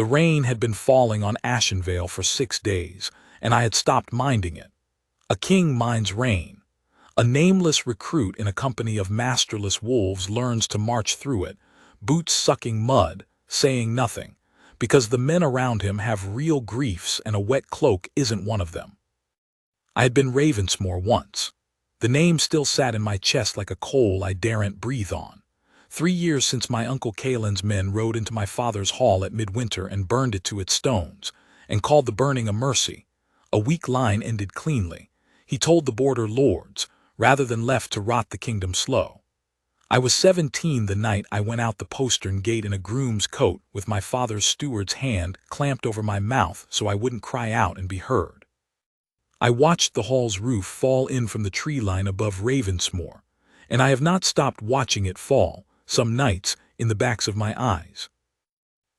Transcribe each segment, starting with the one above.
The rain had been falling on Ashenvale for 6 days, and I had stopped minding it. A king minds rain. A nameless recruit in a company of masterless wolves learns to march through it, boots sucking mud, saying nothing, because the men around him have real griefs and a wet cloak isn't one of them. I had been Ravensmore once. The name still sat in my chest like a coal I daren't breathe on. 3 years since my Uncle Caelan's men rode into my father's hall at midwinter and burned it to its stones, and called the burning a mercy. A weak line ended cleanly. He told the border lords, rather than left to rot the kingdom slow. I was 17 the night I went out the postern gate in a groom's coat with my father's steward's hand clamped over my mouth so I wouldn't cry out and be heard. I watched the hall's roof fall in from the tree line above Ravensmore, and I have not stopped watching it fall, some nights, in the backs of my eyes.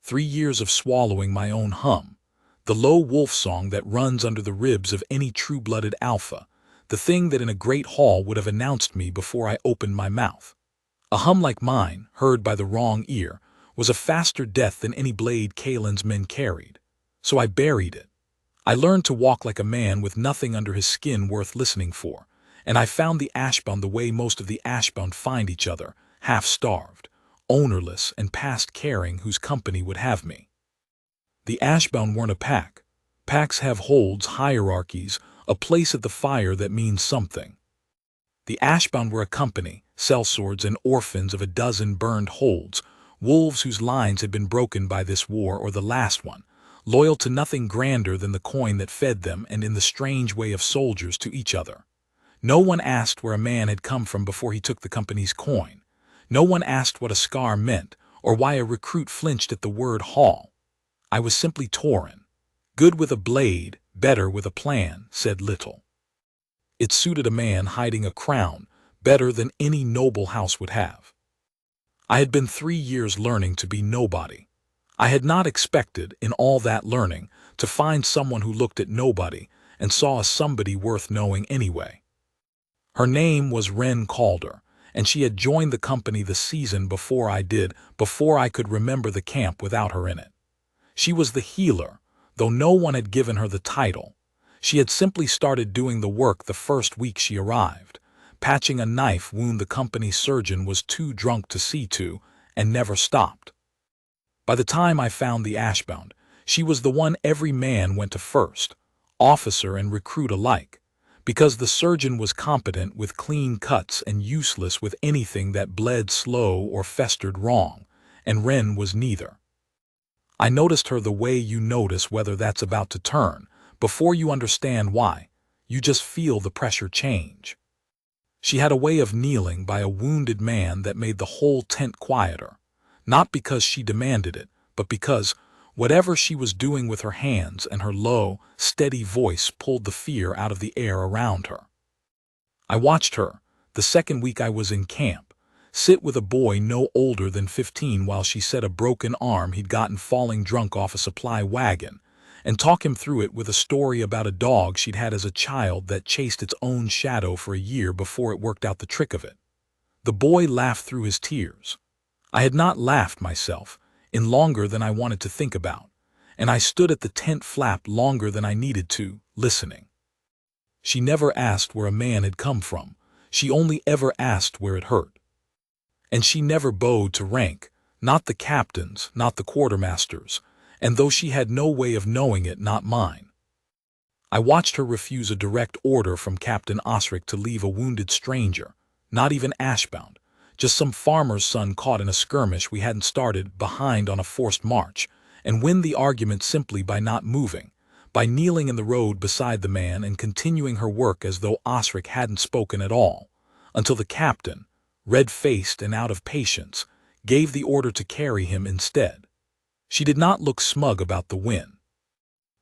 3 years of swallowing my own hum, the low wolf song that runs under the ribs of any true-blooded alpha, the thing that in a great hall would have announced me before I opened my mouth. A hum like mine, heard by the wrong ear, was a faster death than any blade Caelan's men carried. So I buried it. I learned to walk like a man with nothing under his skin worth listening for, and I found the Ashbound the way most of the Ashbound find each other, half-starved, ownerless and past caring whose company would have me. The Ashbound weren't a pack. Packs have holds, hierarchies, a place at the fire that means something. The Ashbound were a company, sellswords and orphans of a dozen burned holds, wolves whose lines had been broken by this war or the last one, loyal to nothing grander than the coin that fed them and in the strange way of soldiers to each other. No one asked where a man had come from before he took the company's coin. No one asked what a scar meant or why a recruit flinched at the word hall. I was simply Tauren. Good with a blade, better with a plan, said Little. It suited a man hiding a crown better than any noble house would have. I had been 3 years learning to be nobody. I had not expected, in all that learning, to find someone who looked at nobody and saw a somebody worth knowing anyway. Her name was Wren Calder, and she had joined the company the season before I did, before I could remember the camp without her in it. She was the healer, though no one had given her the title. She had simply started doing the work the first week she arrived, patching a knife wound the company surgeon was too drunk to see to, and never stopped. By the time I found the Ashbound, she was the one every man went to first, officer and recruit alike, because the surgeon was competent with clean cuts and useless with anything that bled slow or festered wrong, and Wren was neither. I noticed her the way you notice whether that's about to turn, before you understand why. You just feel the pressure change. She had a way of kneeling by a wounded man that made the whole tent quieter, not because she demanded it, but because whatever she was doing with her hands and her low, steady voice pulled the fear out of the air around her. I watched her, the second week I was in camp, sit with a boy no older than 15 while she set a broken arm he'd gotten falling drunk off a supply wagon, and talk him through it with a story about a dog she'd had as a child that chased its own shadow for a year before it worked out the trick of it. The boy laughed through his tears. I had not laughed myself, in longer than I wanted to think about, and I stood at the tent flap longer than I needed to, listening. She never asked where a man had come from, she only ever asked where it hurt. And she never bowed to rank, not the captain's, not the quartermaster's, and though she had no way of knowing it, not mine. I watched her refuse a direct order from Captain Osric to leave a wounded stranger, not even Ashbound, just some farmer's son caught in a skirmish we hadn't started, behind on a forced march, and win the argument simply by not moving, by kneeling in the road beside the man and continuing her work as though Osric hadn't spoken at all, until the captain, red-faced and out of patience, gave the order to carry him instead. She did not look smug about the win.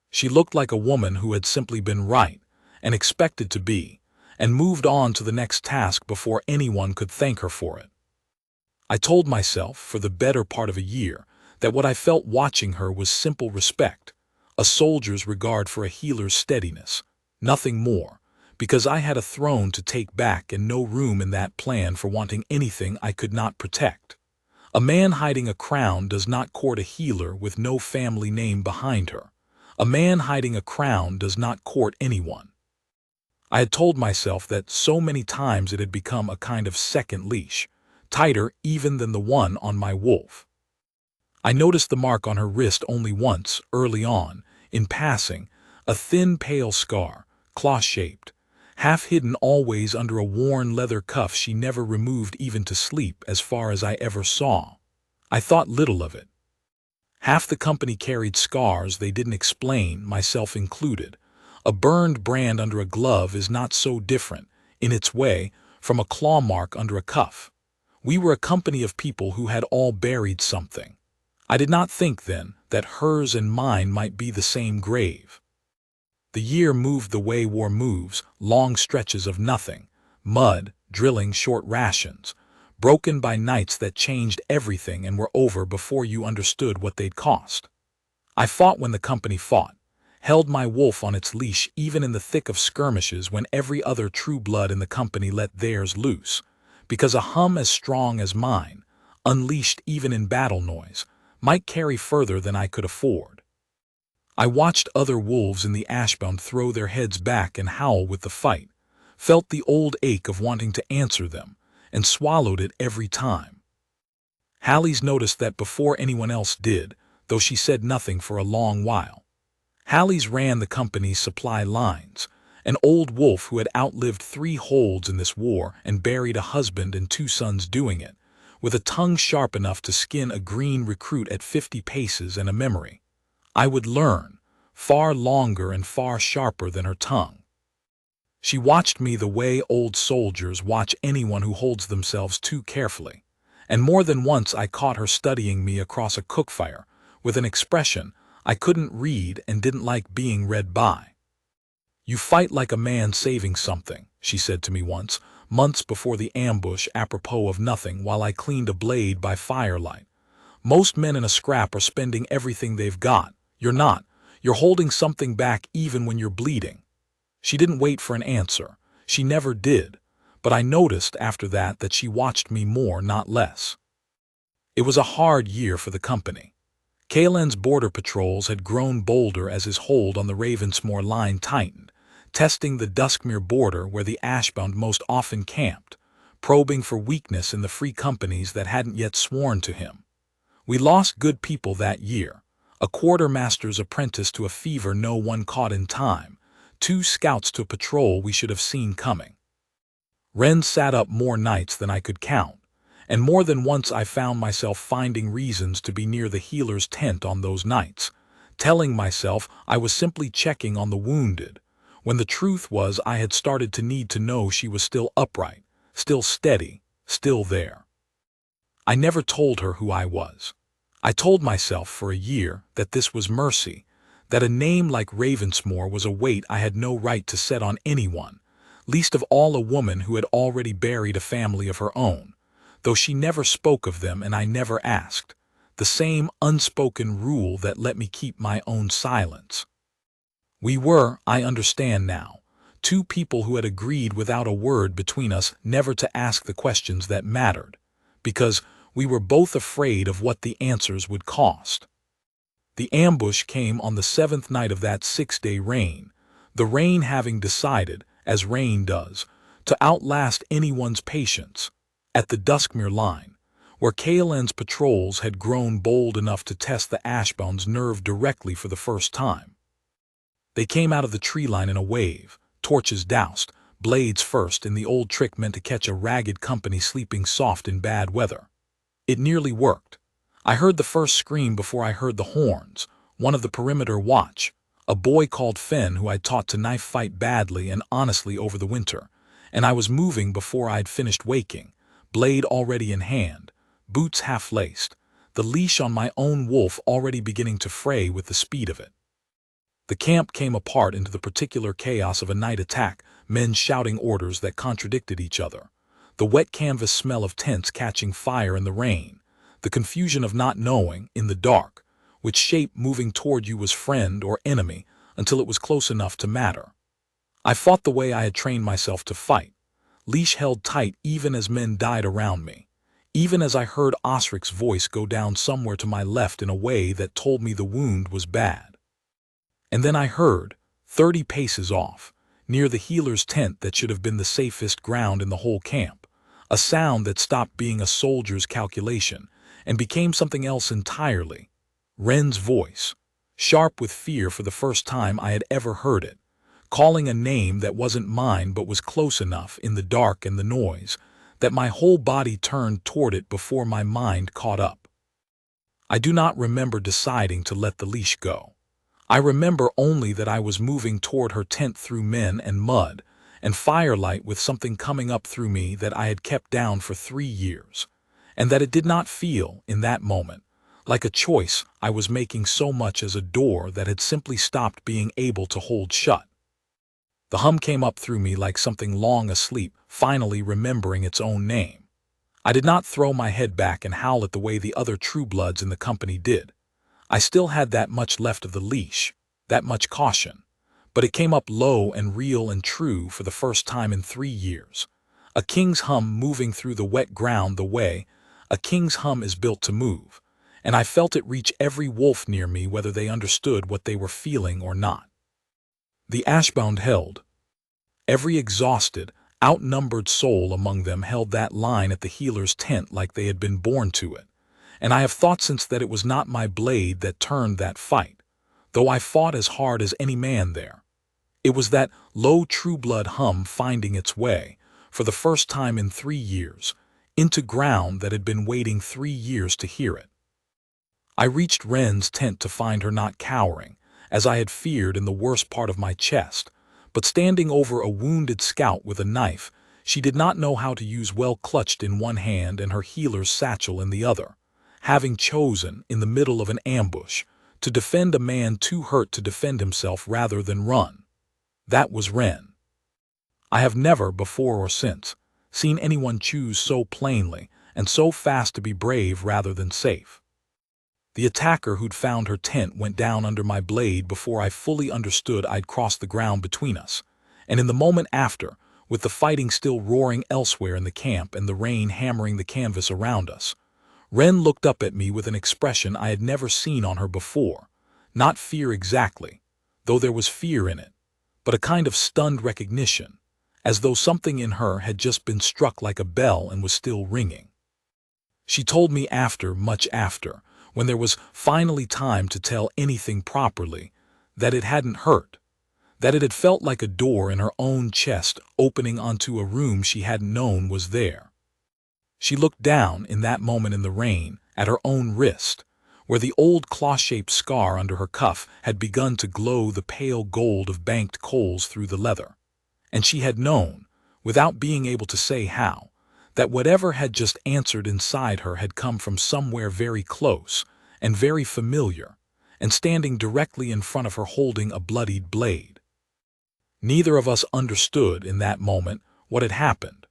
She looked like a woman who had simply been right, and expected to be, and moved on to the next task before anyone could thank her for it. I told myself, for the better part of a year, that what I felt watching her was simple respect, a soldier's regard for a healer's steadiness, nothing more, because I had a throne to take back and no room in that plan for wanting anything I could not protect. A man hiding a crown does not court a healer with no family name behind her. A man hiding a crown does not court anyone. I had told myself that so many times it had become a kind of second leash, tighter even than the one on my wolf. I noticed the mark on her wrist only once, early on, in passing, a thin pale scar, claw-shaped, half hidden always under a worn leather cuff she never removed even to sleep as far as I ever saw. I thought little of it. Half the company carried scars they didn't explain, myself included. A burned brand under a glove is not so different, in its way, from a claw mark under a cuff. We were a company of people who had all buried something. I did not think then that hers and mine might be the same grave. The year moved the way war moves, long stretches of nothing, mud, drilling short rations, broken by nights that changed everything and were over before you understood what they'd cost. I fought when the company fought, held my wolf on its leash even in the thick of skirmishes when every other true blood in the company let theirs loose, because a hum as strong as mine, unleashed even in battle noise, might carry further than I could afford. I watched other wolves in the ashbound throw their heads back and howl with the fight, felt the old ache of wanting to answer them, and swallowed it every time. Hallie's noticed that before anyone else did, though she said nothing for a long while. Hallie's ran the company's supply lines, an old wolf who had outlived 3 holds in this war and buried a husband and 2 sons doing it, with a tongue sharp enough to skin a green recruit at 50 paces and a memory. I would learn, far longer and far sharper than her tongue. She watched me the way old soldiers watch anyone who holds themselves too carefully, and more than once I caught her studying me across a cookfire, with an expression I couldn't read and didn't like being read by. "You fight like a man saving something," she said to me once, months before the ambush apropos of nothing while I cleaned a blade by firelight. "Most men in a scrap are spending everything they've got. You're not. You're holding something back even when you're bleeding." She didn't wait for an answer. She never did. But I noticed after that she watched me more, not less. It was a hard year for the company. Kalen's border patrols had grown bolder as his hold on the Ravensmoor line tightened, testing the Duskmere border where the Ashbound most often camped, probing for weakness in the free companies that hadn't yet sworn to him. We lost good people that year, a quartermaster's apprentice to a fever no one caught in time, 2 scouts to a patrol we should have seen coming. Wren sat up more nights than I could count, and more than once I found myself finding reasons to be near the healer's tent on those nights, telling myself I was simply checking on the wounded, when the truth was I had started to need to know she was still upright, still steady, still there. I never told her who I was. I told myself for a year that this was mercy, that a name like Ravensmoor was a weight I had no right to set on anyone, least of all a woman who had already buried a family of her own, though she never spoke of them and I never asked, the same unspoken rule that let me keep my own silence. We were, I understand now, 2 people who had agreed without a word between us never to ask the questions that mattered, because we were both afraid of what the answers would cost. The ambush came on the 7th night of that 6-day reign, the rain having decided, as rain does, to outlast anyone's patience, at the Duskmere line, where Kalen's patrols had grown bold enough to test the Ashbound's nerve directly for the first time. They came out of the tree line in a wave, torches doused, blades first in the old trick meant to catch a ragged company sleeping soft in bad weather. It nearly worked. I heard the first scream before I heard the horns, one of the perimeter watch, a boy called Fenn who I'd taught to knife fight badly and honestly over the winter, and I was moving before I'd finished waking, blade already in hand, boots half-laced, the leash on my own wolf already beginning to fray with the speed of it. The camp came apart into the particular chaos of a night attack, men shouting orders that contradicted each other, the wet canvas smell of tents catching fire in the rain, the confusion of not knowing, in the dark, which shape moving toward you was friend or enemy until it was close enough to matter. I fought the way I had trained myself to fight, leash held tight even as men died around me, even as I heard Osric's voice go down somewhere to my left in a way that told me the wound was bad. And then I heard, 30 paces off, near the healer's tent that should have been the safest ground in the whole camp, a sound that stopped being a soldier's calculation and became something else entirely. Wren's voice, sharp with fear for the first time I had ever heard it, calling a name that wasn't mine but was close enough in the dark and the noise that my whole body turned toward it before my mind caught up. I do not remember deciding to let the leash go. I remember only that I was moving toward her tent through men and mud and firelight with something coming up through me that I had kept down for 3 years, and that it did not feel, in that moment, like a choice I was making so much as a door that had simply stopped being able to hold shut. The hum came up through me like something long asleep, finally remembering its own name. I did not throw my head back and howl it the way the other true bloods in the company did. I still had that much left of the leash, that much caution, but it came up low and real and true for the first time in 3 years. A king's hum moving through the wet ground the way a king's hum is built to move, and I felt it reach every wolf near me whether they understood what they were feeling or not. The Ashbound held. Every exhausted, outnumbered soul among them held that line at the healer's tent like they had been born to it, and I have thought since that it was not my blade that turned that fight, though I fought as hard as any man there. It was that low true-blood hum finding its way, for the first time in 3 years, into ground that had been waiting 3 years to hear it. I reached Wren's tent to find her not cowering, as I had feared in the worst part of my chest, but standing over a wounded scout with a knife she did not know how to use well clutched in one hand and her healer's satchel in the other, having chosen, in the middle of an ambush, to defend a man too hurt to defend himself rather than run. That was Wren. I have never, before or since, seen anyone choose so plainly and so fast to be brave rather than safe. The attacker who'd found her tent went down under my blade before I fully understood I'd crossed the ground between us, and in the moment after, with the fighting still roaring elsewhere in the camp and the rain hammering the canvas around us, Wren looked up at me with an expression I had never seen on her before, not fear exactly, though there was fear in it, but a kind of stunned recognition, as though something in her had just been struck like a bell and was still ringing. She told me after, much after, when there was finally time to tell anything properly, that it hadn't hurt, that it had felt like a door in her own chest opening onto a room she hadn't known was there. She looked down, in that moment in the rain, at her own wrist, where the old claw-shaped scar under her cuff had begun to glow the pale gold of banked coals through the leather, and she had known, without being able to say how, that whatever had just answered inside her had come from somewhere very close and very familiar, and standing directly in front of her holding a bloodied blade. Neither of us understood in that moment what had happened.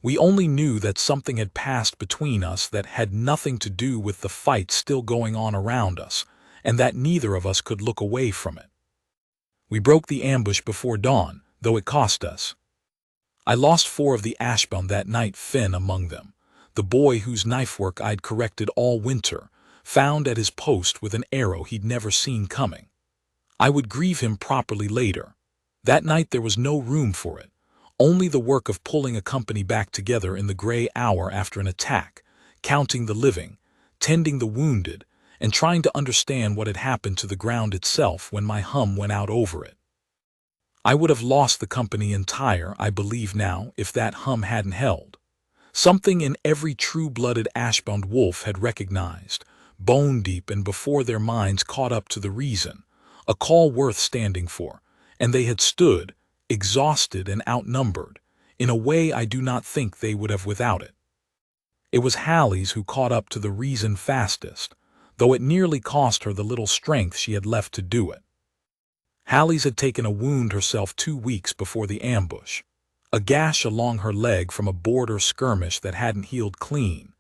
We only knew that something had passed between us that had nothing to do with the fight still going on around us, and that neither of us could look away from it. We broke the ambush before dawn, though it cost us. I lost 4 of the Ashbound that night, Finn among them, the boy whose knife work I'd corrected all winter, found at his post with an arrow he'd never seen coming. I would grieve him properly later. That night there was no room for it, only the work of pulling a company back together in the gray hour after an attack, counting the living, tending the wounded, and trying to understand what had happened to the ground itself when my hum went out over it. I would have lost the company entire, I believe now, if that hum hadn't held. Something in every true-blooded Ashbound wolf had recognized, bone deep and before their minds caught up to the reason, a call worth standing for, and they had stood, exhausted and outnumbered, in a way I do not think they would have without it. It was Hallie's who caught up to the reason fastest, though it nearly cost her the little strength she had left to do it. Hallie's had taken a wound herself 2 weeks before the ambush, a gash along her leg from a border skirmish that hadn't healed clean,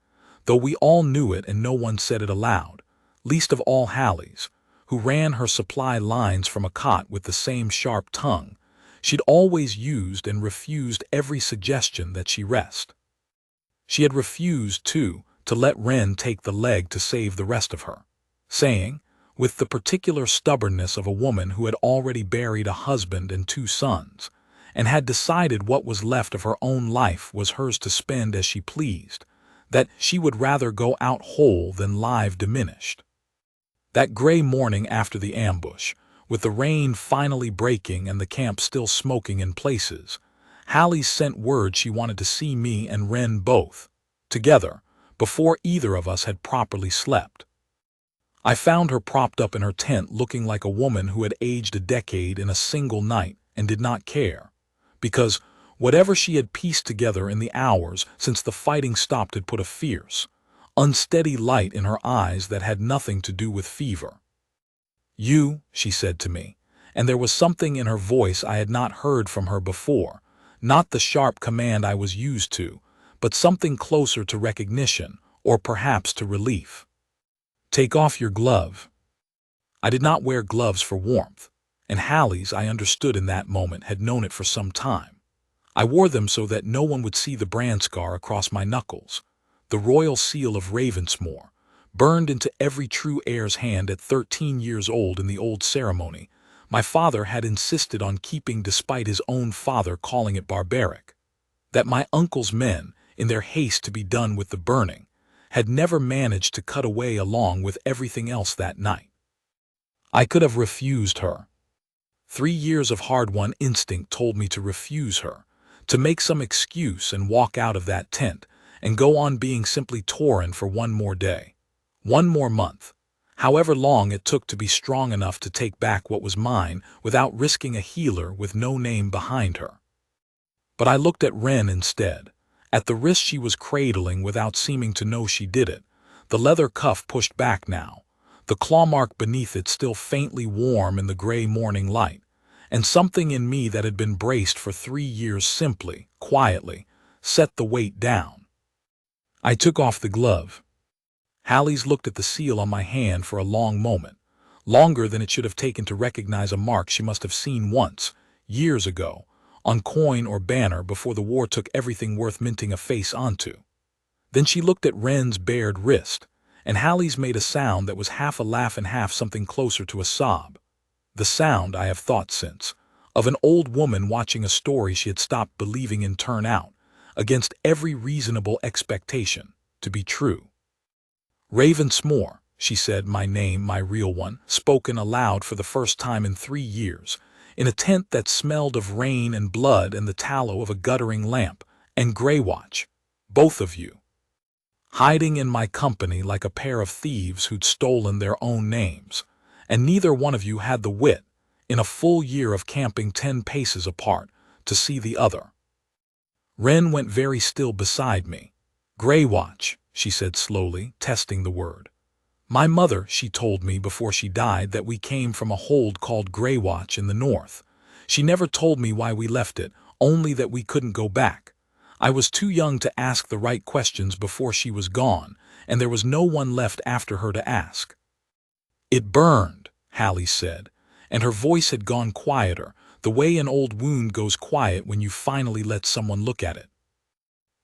though we all knew it and no one said it aloud, least of all Hallie's, who ran her supply lines from a cot with the same sharp tongue she'd always used and refused every suggestion that she rest. She had refused, too, to let Wren take the leg to save the rest of her, saying, with the particular stubbornness of a woman who had already buried a husband and 2 sons, and had decided what was left of her own life was hers to spend as she pleased, that she would rather go out whole than live diminished. That gray morning after the ambush, with the rain finally breaking and the camp still smoking in places, Hallie sent word she wanted to see me and Wren both, together, before either of us had properly slept. I found her propped up in her tent looking like a woman who had aged a decade in a single night and did not care, because whatever she had pieced together in the hours since the fighting stopped had put a fierce, unsteady light in her eyes that had nothing to do with fever. "You," she said to me, and there was something in her voice I had not heard from her before, not the sharp command I was used to, but something closer to recognition, or perhaps to relief. "Take off your glove." I did not wear gloves for warmth, and Hallie's, I understood in that moment, had known it for some time. I wore them so that no one would see the brand scar across my knuckles, the royal seal of Ravensmore, burned into every true heir's hand at 13 years old in the old ceremony. My father had insisted on keeping despite his own father calling it barbaric. That my uncle's men, in their haste to be done with the burning, had never managed to cut away along with everything else that night. I could have refused her. 3 years of hard-won instinct told me to refuse her, to make some excuse and walk out of that tent, and go on being simply Tauren for one more day, one more month, however long it took to be strong enough to take back what was mine without risking a healer with no name behind her. But I looked at Wren instead, at the wrist she was cradling without seeming to know she did it, the leather cuff pushed back now, the claw mark beneath it still faintly warm in the gray morning light, and something in me that had been braced for 3 years simply, quietly, set the weight down. I took off the glove. Hallie's looked at the seal on my hand for a long moment, longer than it should have taken to recognize a mark she must have seen once, years ago, on coin or banner before the war took everything worth minting a face onto. Then she looked at Wren's bared wrist, and Hallie's made a sound that was half a laugh and half something closer to a sob. The sound, I have thought since, of an old woman watching a story she had stopped believing in turn out, against every reasonable expectation, to be true. "Ravensmore," she said, my name, my real one, spoken aloud for the first time in 3 years, in a tent that smelled of rain and blood and the tallow of a guttering lamp, and Greywatch, both of you, hiding in my company like a pair of thieves who'd stolen their own names, and neither one of you had the wit, in a full year of camping 10 paces apart, to see the other. Wren went very still beside me. "Greywatch," she said slowly, testing the word. "My mother, she told me before she died that we came from a hold called Greywatch in the north. She never told me why we left it, only that we couldn't go back. I was too young to ask the right questions before she was gone, and there was no one left after her to ask." "It burned," Hallie said, and her voice had gone quieter, the way an old wound goes quiet when you finally let someone look at it.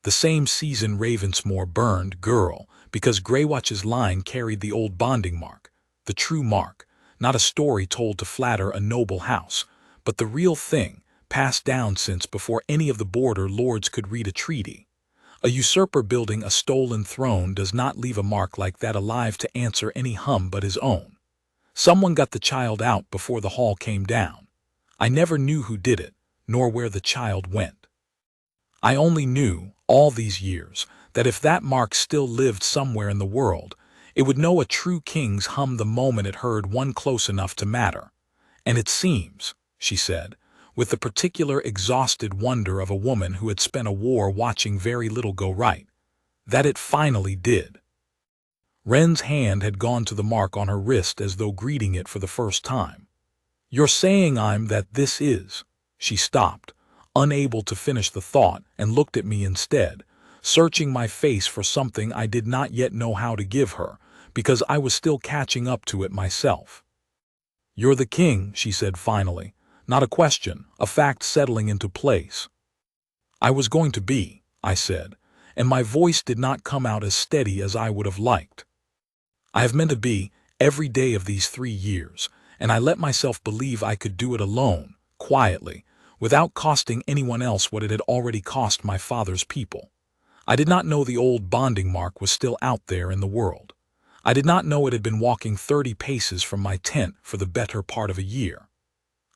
"The same season Ravensmore burned, girl, because Greywatch's line carried the old bonding mark, the true mark, not a story told to flatter a noble house, but the real thing, passed down since before any of the border lords could read a treaty. A usurper building a stolen throne does not leave a mark like that alive to answer any hum but his own. Someone got the child out before the hall came down. I never knew who did it, nor where the child went. I only knew, all these years, that if that mark still lived somewhere in the world, it would know a true king's hum the moment it heard one close enough to matter. And it seems," she said, with the particular exhausted wonder of a woman who had spent a war watching very little go right, "that it finally did." Wren's hand had gone to the mark on her wrist as though greeting it for the first time. "You're saying I'm that this is—" She stopped, unable to finish the thought, and looked at me instead, searching my face for something I did not yet know how to give her, because I was still catching up to it myself. "You're the king," she said finally, not a question, a fact settling into place. "I was going to be," I said, and my voice did not come out as steady as I would have liked. I have meant to be every day of these 3 years, and I let myself believe I could do it alone, quietly, without costing anyone else what it had already cost my father's people. I did not know the old bonding mark was still out there in the world. I did not know it had been walking 30 paces from my tent for the better part of a year.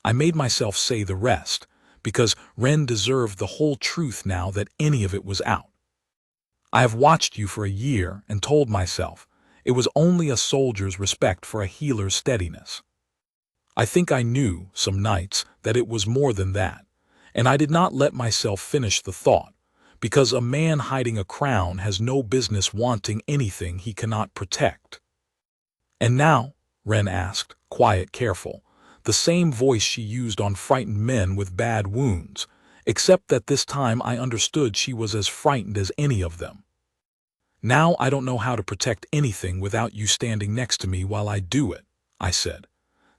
I made myself say the rest, because Ren deserved the whole truth now that any of it was out. I have watched you for a year and told myself it was only a soldier's respect for a healer's steadiness. I think I knew, some nights, that it was more than that, and I did not let myself finish the thought, because a man hiding a crown has no business wanting anything he cannot protect. And now? Ren asked, quiet, careful, the same voice she used on frightened men with bad wounds, except that this time I understood she was as frightened as any of them. Now I don't know how to protect anything without you standing next to me while I do it, I said.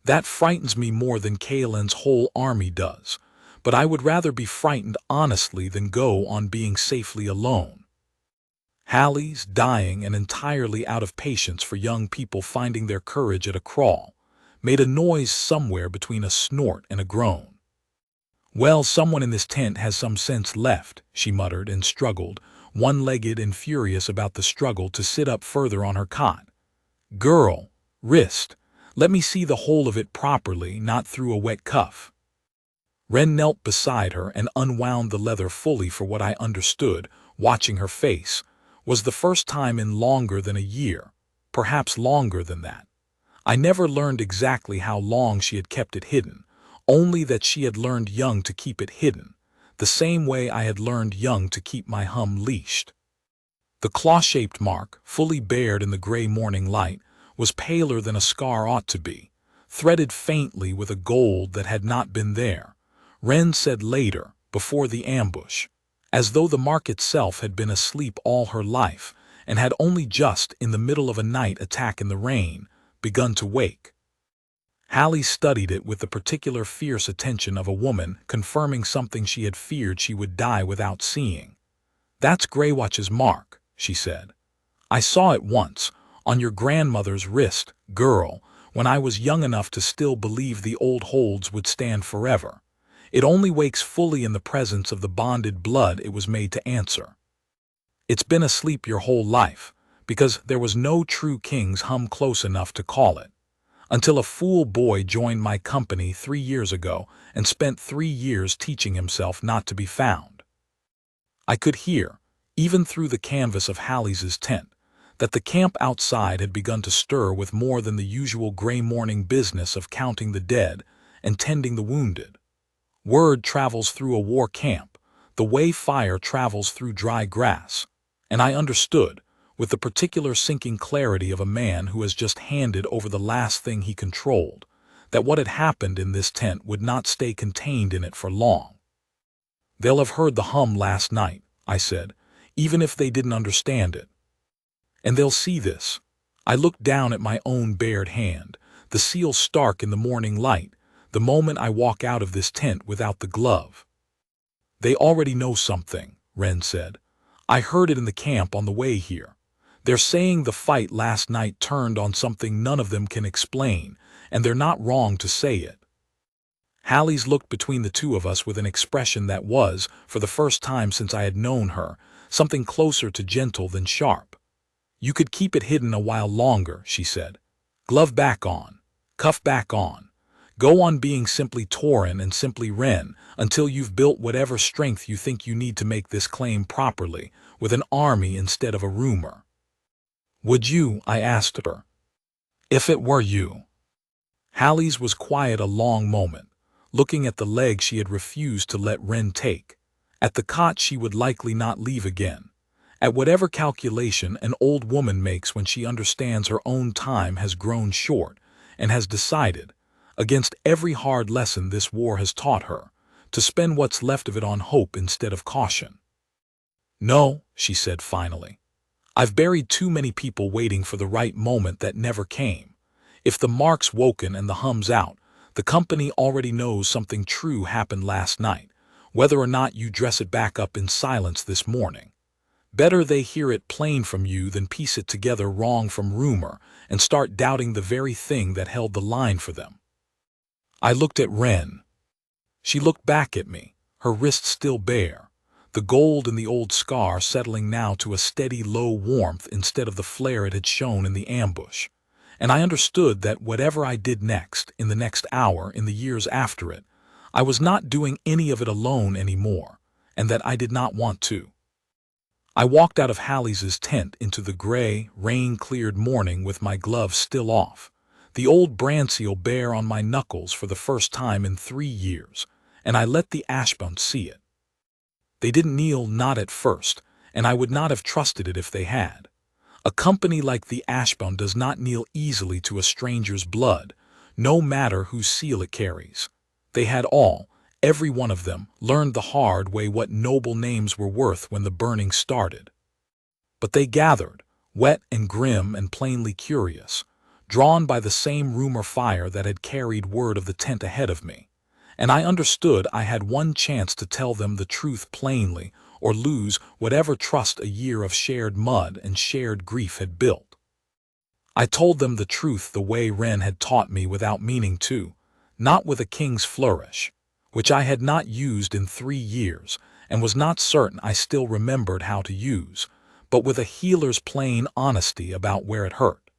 That frightens me more than Kaelin's whole army does, but I would rather be frightened honestly than go on being safely alone. Hallie's dying and entirely out of patience for young people finding their courage at a crawl, made a noise somewhere between a snort and a groan. Well, someone in this tent has some sense left, she muttered and struggled, one-legged and furious about the struggle to sit up further on her cot. Girl, wrist, let me see the whole of it properly, not through a wet cuff. Ren knelt beside her and unwound the leather fully for what I understood, watching her face, was the first time in longer than a year, perhaps longer than that. I never learned exactly how long she had kept it hidden, only that she had learned young to keep it hidden, the same way I had learned young to keep my hum leashed. The claw-shaped mark, fully bared in the gray morning light, was paler than a scar ought to be, threaded faintly with a gold that had not been there, Ren said later, before the ambush, as though the mark itself had been asleep all her life and had only just, in the middle of a night attack in the rain, begun to wake. Hallie studied it with the particular fierce attention of a woman confirming something she had feared she would die without seeing. That's Greywatch's mark, she said. I saw it once, on your grandmother's wrist, girl, when I was young enough to still believe the old holds would stand forever. It only wakes fully in the presence of the bonded blood it was made to answer. It's been asleep your whole life, because there was no true king's hum close enough to call it. Until a fool boy joined my company 3 years ago and spent 3 years teaching himself not to be found. I could hear, even through the canvas of Hallie's tent, that the camp outside had begun to stir with more than the usual gray morning business of counting the dead and tending the wounded. Word travels through a war camp, the way fire travels through dry grass, and I understood, with the particular sinking clarity of a man who has just handed over the last thing he controlled, that what had happened in this tent would not stay contained in it for long. They'll have heard the hum last night, I said, even if they didn't understand it. And they'll see this. I looked down at my own bared hand, the seal stark in the morning light, the moment I walk out of this tent without the glove. They already know something, Ren said. I heard it in the camp on the way here. They're saying the fight last night turned on something none of them can explain, and they're not wrong to say it. Hallie's looked between the two of us with an expression that was, for the first time since I had known her, something closer to gentle than sharp. You could keep it hidden a while longer, she said. Glove back on. Cuff back on. Go on being simply Torin and simply Ren until you've built whatever strength you think you need to make this claim properly, with an army instead of a rumor. Would you? I asked her. If it were you. Hallie's was quiet a long moment, looking at the leg she had refused to let Ren take, at the cot she would likely not leave again, at whatever calculation an old woman makes when she understands her own time has grown short and has decided, against every hard lesson this war has taught her, to spend what's left of it on hope instead of caution. No, she said finally. I've buried too many people waiting for the right moment that never came. If the mark's woken and the hum's out, the company already knows something true happened last night, whether or not you dress it back up in silence this morning. Better they hear it plain from you than piece it together wrong from rumor and start doubting the very thing that held the line for them. I looked at Wren. She looked back at me, her wrist still bare, the gold in the old scar settling now to a steady low warmth instead of the flare it had shown in the ambush. And I understood that whatever I did next, in the next hour, in the years after it, I was not doing any of it alone anymore, and that I did not want to. I walked out of Hallie's tent into the gray, rain-cleared morning with my gloves still off, the old brand seal bare on my knuckles for the first time in 3 years, and I let the Ashbounds see it. They didn't kneel, not at first, and I would not have trusted it if they had. A company like the Ashbound does not kneel easily to a stranger's blood, no matter whose seal it carries. They had all, every one of them, learned the hard way what noble names were worth when the burning started. But they gathered, wet and grim and plainly curious, drawn by the same rumor fire that had carried word of the tent ahead of me, and I understood I had one chance to tell them the truth plainly or lose whatever trust a year of shared mud and shared grief had built. I told them the truth the way Wren had taught me without meaning to, not with a king's flourish, which I had not used in 3 years and was not certain I still remembered how to use, but with a healer's plain honesty about where it hurt.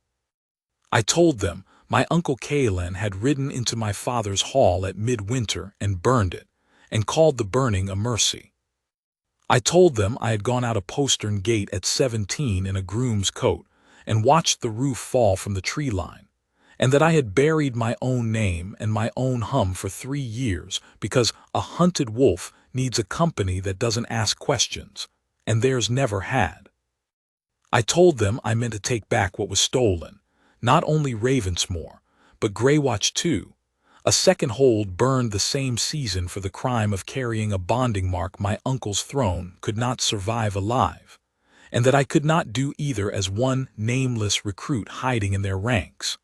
I told them my Uncle Kalen had ridden into my father's hall at midwinter and burned it, and called the burning a mercy. I told them I had gone out a postern gate at 17 in a groom's coat and watched the roof fall from the tree line, and that I had buried my own name and my own hum for 3 years because a hunted wolf needs a company that doesn't ask questions, and theirs never had. I told them I meant to take back what was stolen, not only Ravensmoor, but Greywatch too. A second hold burned the same season for the crime of carrying a bonding mark my uncle's throne could not survive alive, and that I could not do either as one nameless recruit hiding in their ranks.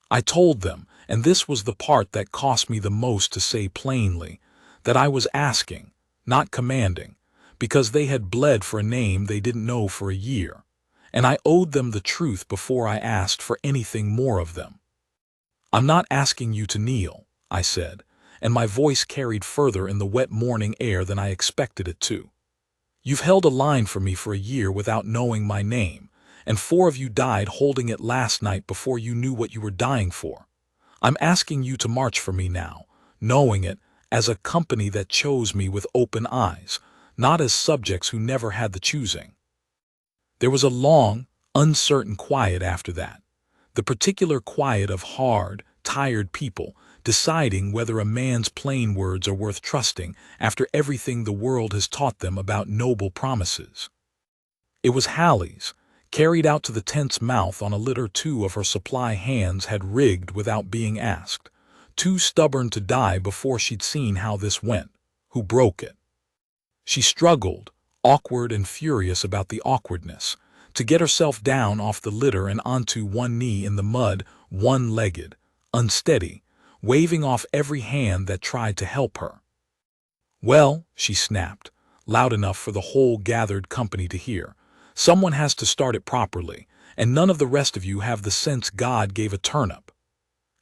I told them, and this was the part that cost me the most to say plainly, that I was asking, not commanding, because they had bled for a name they didn't know for a year, and I owed them the truth before I asked for anything more of them. "I'm not asking you to kneel," I said, and my voice carried further in the wet morning air than I expected it to. "You've held a line for me for a year without knowing my name, and 4 of you died holding it last night before you knew what you were dying for. I'm asking you to march for me now, knowing it, as a company that chose me with open eyes, not as subjects who never had the choosing." There was a long, uncertain quiet after that, the particular quiet of hard, tired people deciding whether a man's plain words are worth trusting after everything the world has taught them about noble promises. It was Hallie's, carried out to the tent's mouth on a litter 2 of her supply hands had rigged without being asked, too stubborn to die before she'd seen how this went, who broke it. She struggled, awkward and furious about the awkwardness, to get herself down off the litter and onto one knee in the mud, one-legged, unsteady, waving off every hand that tried to help her. "Well," she snapped, loud enough for the whole gathered company to hear, "someone has to start it properly, and none of the rest of you have the sense God gave a turnip."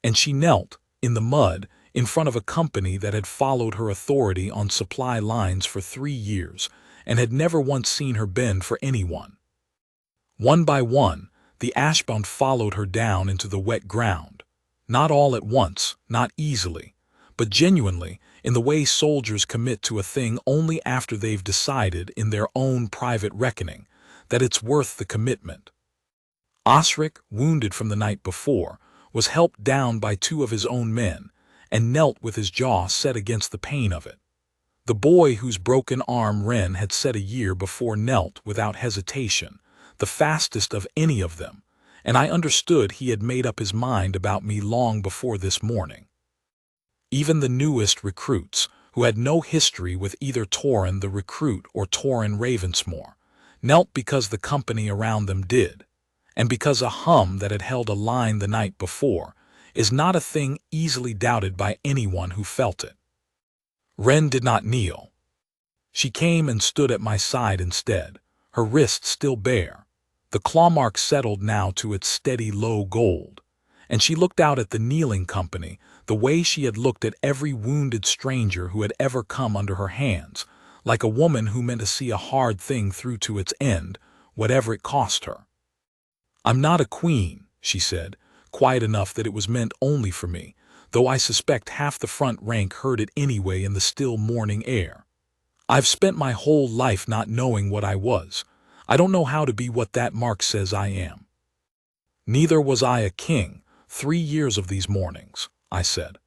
And she knelt, in the mud, in front of a company that had followed her authority on supply lines for 3 years and had never once seen her bend for anyone. One by one, the Ashbound followed her down into the wet ground, not all at once, not easily, but genuinely, in the way soldiers commit to a thing only after they've decided in their own private reckoning that it's worth the commitment. Osric, wounded from the night before, was helped down by 2 of his own men, and knelt with his jaw set against the pain of it. The boy whose broken arm Wren had set a year before knelt without hesitation, the fastest of any of them, and I understood he had made up his mind about me long before this morning. Even the newest recruits, who had no history with either Torrin the recruit or Torrin Ravensmoor, knelt because the company around them did, and because a hum that had held a line the night before is not a thing easily doubted by anyone who felt it. Wren did not kneel. She came and stood at my side instead, her wrist still bare. The claw mark settled now to its steady low gold, and she looked out at the kneeling company the way she had looked at every wounded stranger who had ever come under her hands, like a woman who meant to see a hard thing through to its end, whatever it cost her. "I'm not a queen," she said, quiet enough that it was meant only for me, though I suspect half the front rank heard it anyway in the still morning air. "I've spent my whole life not knowing what I was. I don't know how to be what that mark says I am." "Neither was I a king, 3 years of these mornings," I said.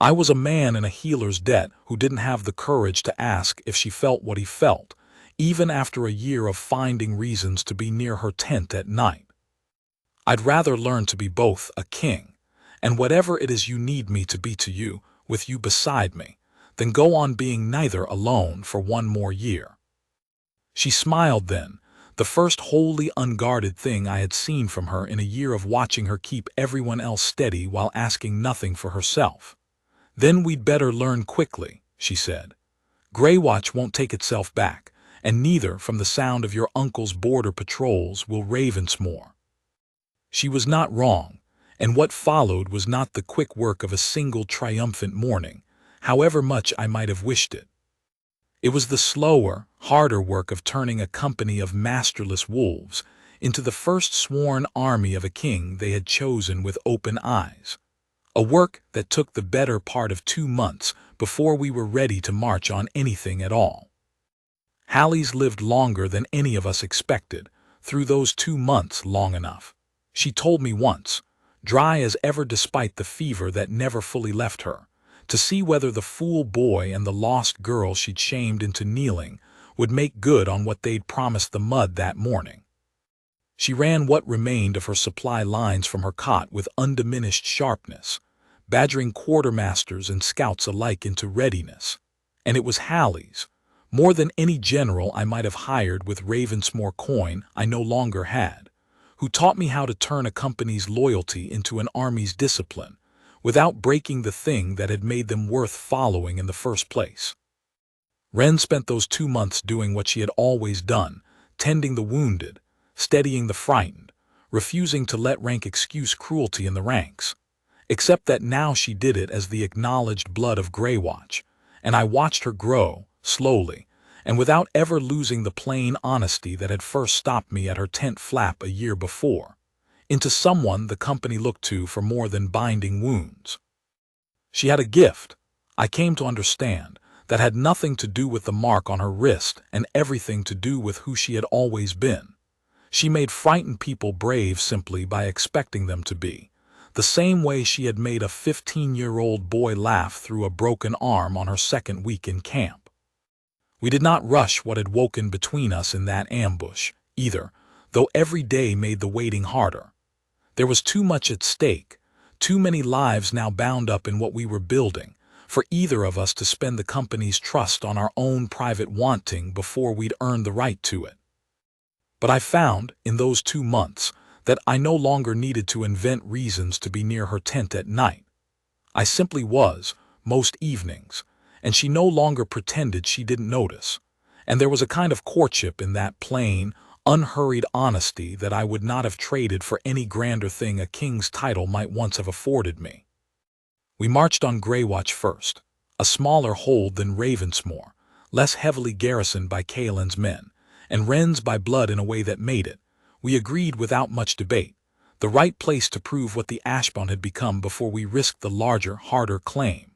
"I was a man in a healer's debt who didn't have the courage to ask if she felt what he felt, even after a year of finding reasons to be near her tent at night. I'd rather learn to be both a king, and whatever it is you need me to be to you, with you beside me, than go on being neither alone for one more year." She smiled then, the first wholly unguarded thing I had seen from her in a year of watching her keep everyone else steady while asking nothing for herself. "Then we'd better learn quickly," she said. "Greywatch won't take itself back, and neither, from the sound of your uncle's border patrols, will Ravensmoor." She was not wrong, and what followed was not the quick work of a single triumphant morning, however much I might have wished it. It was the slower, harder work of turning a company of masterless wolves into the first sworn army of a king they had chosen with open eyes. A work that took the better part of 2 months before we were ready to march on anything at all. Hallie's lived longer than any of us expected, through those 2 months long enough. She told me once, dry as ever despite the fever that never fully left her, to see whether the fool boy and the lost girl she'd shamed into kneeling would make good on what they'd promised the mud that morning. She ran what remained of her supply lines from her cot with undiminished sharpness, badgering quartermasters and scouts alike into readiness. And it was Hallie's, more than any general I might have hired with Ravensmoor coin I no longer had, who taught me how to turn a company's loyalty into an army's discipline, without breaking the thing that had made them worth following in the first place. Wren spent those 2 months doing what she had always done, tending the wounded, steadying the frightened, refusing to let rank excuse cruelty in the ranks, except that now she did it as the acknowledged blood of Greywatch, and I watched her grow, slowly, and without ever losing the plain honesty that had first stopped me at her tent flap a year before, into someone the company looked to for more than binding wounds. She had a gift, I came to understand, that had nothing to do with the mark on her wrist and everything to do with who she had always been. She made frightened people brave simply by expecting them to be, the same way she had made a 15-year-old boy laugh through a broken arm on her second week in camp. We did not rush what had woken between us in that ambush, either, though every day made the waiting harder. There was too much at stake, too many lives now bound up in what we were building, for either of us to spend the company's trust on our own private wanting before we'd earned the right to it. But I found, in those 2 months, that I no longer needed to invent reasons to be near her tent at night. I simply was, most evenings, and she no longer pretended she didn't notice, and there was a kind of courtship in that plain, unhurried honesty that I would not have traded for any grander thing a king's title might once have afforded me. We marched on Greywatch first, a smaller hold than Ravensmoor, less heavily garrisoned by Kaelin's men, and Wren's by blood in a way that made it, we agreed without much debate, the right place to prove what the Ashbound had become before we risked the larger, harder claim.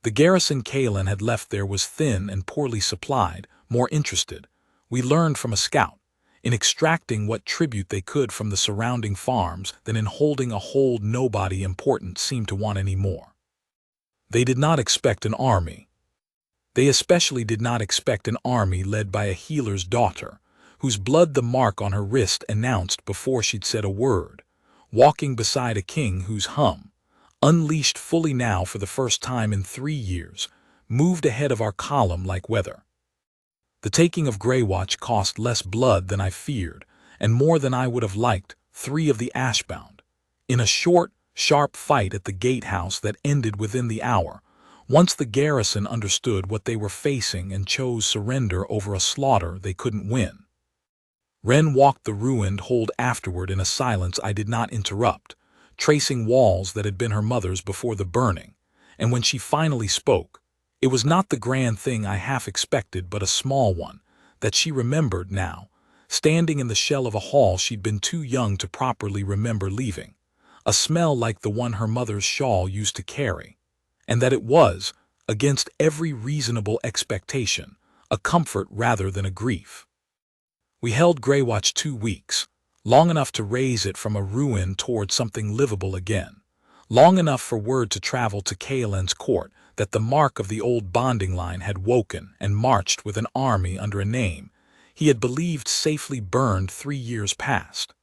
The garrison Kaelin had left there was thin and poorly supplied, more interested, we learned from a scout, in extracting what tribute they could from the surrounding farms than in holding a hold nobody important seemed to want any more. They did not expect an army. They especially did not expect an army led by a healer's daughter, whose blood the mark on her wrist announced before she'd said a word, walking beside a king whose hum, unleashed fully now for the first time in 3 years, moved ahead of our column like weather. The taking of Greywatch cost less blood than I feared, and more than I would have liked, 3 of the Ashbound, in a short, sharp fight at the gatehouse that ended within the hour, once the garrison understood what they were facing and chose surrender over a slaughter they couldn't win. Wren walked the ruined hold afterward in a silence I did not interrupt, tracing walls that had been her mother's before the burning, and when she finally spoke, it was not the grand thing I half expected but a small one, that she remembered now, standing in the shell of a hall she'd been too young to properly remember leaving, a smell like the one her mother's shawl used to carry, and that it was, against every reasonable expectation, a comfort rather than a grief. We held Graywatch 2 weeks, long enough to raise it from a ruin toward something livable again, long enough for word to travel to Kaelin's court that the mark of the old bonding line had woken and marched with an army under a name he had believed safely burned 3 years past.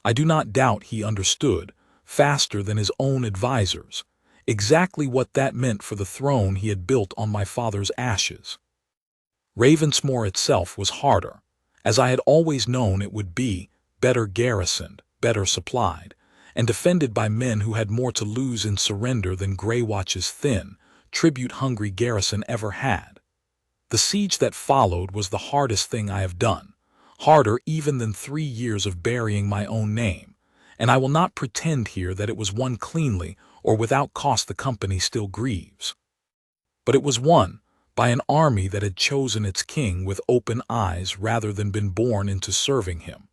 I do not doubt he understood, faster than his own advisers, exactly what that meant for the throne he had built on my father's ashes. Ravensmoor itself was harder, as I had always known it would be, better garrisoned, better supplied, and defended by men who had more to lose in surrender than Graywatch's thin, tribute-hungry garrison ever had. The siege that followed was the hardest thing I have done, harder even than 3 years of burying my own name, and I will not pretend here that it was won cleanly or without cost the company still grieves. But it was won by an army that had chosen its king with open eyes rather than been born into serving him,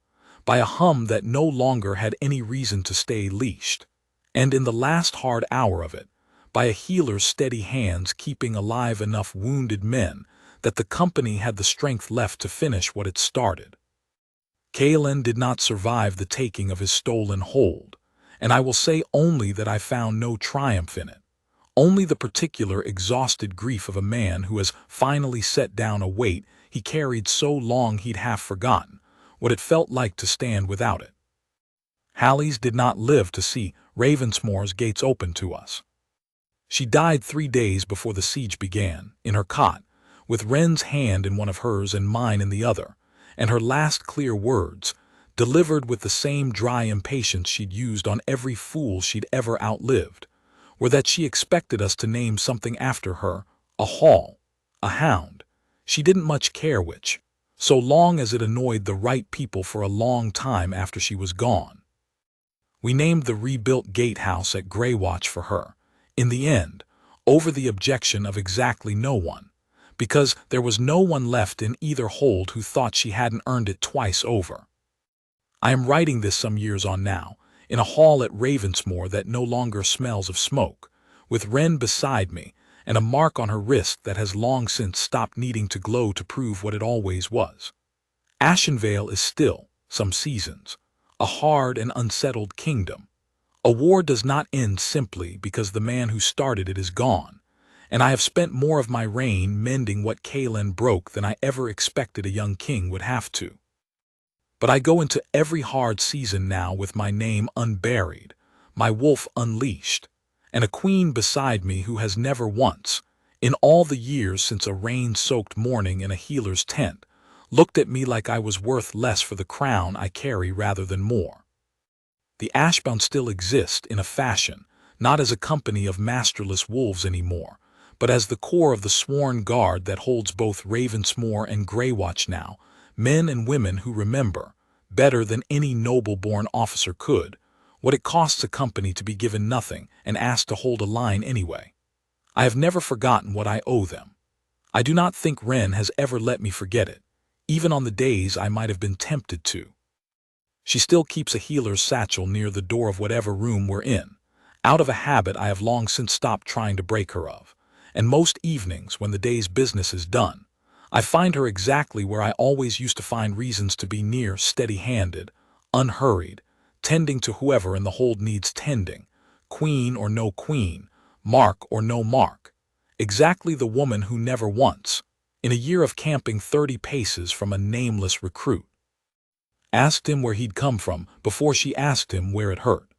by a hum that no longer had any reason to stay leashed, and in the last hard hour of it, by a healer's steady hands keeping alive enough wounded men that the company had the strength left to finish what it started. Kaelin did not survive the taking of his stolen hold, and I will say only that I found no triumph in it. Only the particular exhausted grief of a man who has finally set down a weight he carried so long he'd half forgotten what it felt like to stand without it. Hallie's did not live to see Ravensmoor's gates open to us. She died 3 days before the siege began, in her cot, with Wren's hand in one of hers and mine in the other, and her last clear words, delivered with the same dry impatience she'd used on every fool she'd ever outlived, were that she expected us to name something after her, a hall, a hound. She didn't much care which, so long as it annoyed the right people for a long time after she was gone. We named the rebuilt gatehouse at Graywatch for her, in the end, over the objection of exactly no one, because there was no one left in either hold who thought she hadn't earned it twice over. I am writing this some years on now, in a hall at Ravensmoor that no longer smells of smoke, with Wren beside me and a mark on her wrist that has long since stopped needing to glow to prove what it always was. Ashenvale is still, some seasons, a hard and unsettled kingdom. A war does not end simply because the man who started it is gone, and I have spent more of my reign mending what Kaelin broke than I ever expected a young king would have to. But I go into every hard season now with my name unburied, my wolf unleashed, and a queen beside me who has never once, in all the years since a rain-soaked morning in a healer's tent, looked at me like I was worth less for the crown I carry rather than more. The Ashbound still exist in a fashion, not as a company of masterless wolves anymore, but as the core of the sworn guard that holds both Ravensmoor and Graywatch now, men and women who remember, better than any noble-born officer could, what it costs a company to be given nothing and asked to hold a line anyway. I have never forgotten what I owe them. I do not think Wren has ever let me forget it, even on the days I might have been tempted to. She still keeps a healer's satchel near the door of whatever room we're in, out of a habit I have long since stopped trying to break her of, and most evenings, when the day's business is done, I find her exactly where I always used to find reasons to be near, steady-handed, unhurried, tending to whoever in the hold needs tending, queen or no queen, mark or no mark, exactly the woman who never once, in a year of camping 30 paces from a nameless recruit, asked him where he'd come from before she asked him where it hurt.